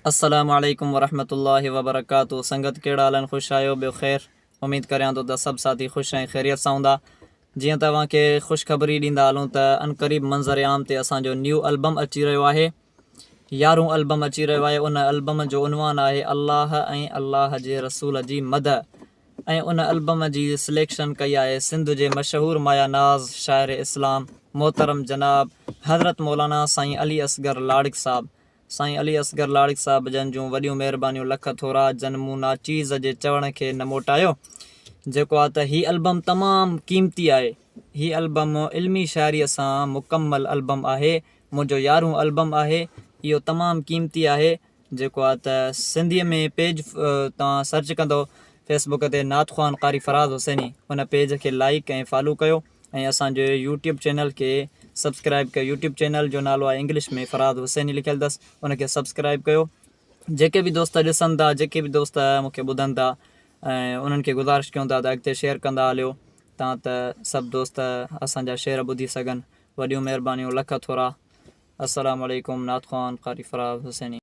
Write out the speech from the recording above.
अस्सलामु अलैकुम वरहमतुल्लाहि वबरकातुहू। संगत कहिड़ा हाल आहिनि? ख़ुशि आहियो? ॿियो ख़ैरु? उमेदु करियां थो त सभु साथी ख़ुशि ऐं ख़ैरियत सां हूंदा। जीअं तव्हांखे ख़ुशख़बरी ॾींदा हलूं त अनक़रीब मंज़र आम ते असांजो न्यू एल्बम अची रहियो आहे। 11हों एल्बम अची रहियो आहे। उन एल्बम जो उनवान आहे अल्लाह ऐं अल्लाह जे रसूल जी मदह। ऐं उन एल्बम जी सिलेक्शन कई आहे सिंध जे मशहूरु माया नाज़ शाइर इस्लाम मोहतरम जनाब हज़रत मौलाना साईं अली असगर लाड़िक साहब। साईं अली असगर लाड़िक साहब जन जूं वॾियूं महिरबानियूं लख थोरा जन मूं नाचीज़ जे चवण खे न मोटायो। जेको आहे त हीउ एल्बम तमामु क़ीमती आहे। हीउ एल्बम इल्मी शाइरीअ सां मुकमल एल्बम आहे। मुंहिंजो 11हों एल्बम आहे। इहो तमामु क़ीमती आहे। जेको आहे त सिंधीअ में पेज तव्हां सर्च कंदो फेसबुक ते नात ख़्वान क़ारी फ़राज़ हुसैनी, उन पेज खे लाइक ऐं फॉलो कयो ऐं असांजे यूट्यूब चैनल खे सब्सक्राइब कयो। यूट्यूब चैनल जो नालो आहे इंग्लिश में फ़राज़ हुसैनी लिखियलु अथसि, उनखे सब्सक्राइब कयो। जेके बि दोस्त ॾिसनि था, जेके बि दोस्त मूंखे ॿुधनि था, ऐं उन्हनि खे गुज़ारिश कयूं था त अॻिते शेयर कंदा हलियो तव्हां त सभु दोस्त असांजा शेयर ॿुधी सघनि। वॾियूं महिरबानियूं लख थोरा। अस्सलामु अलैकुम। नात ख़्वान क़ारी फ़राज़ हुसैनी।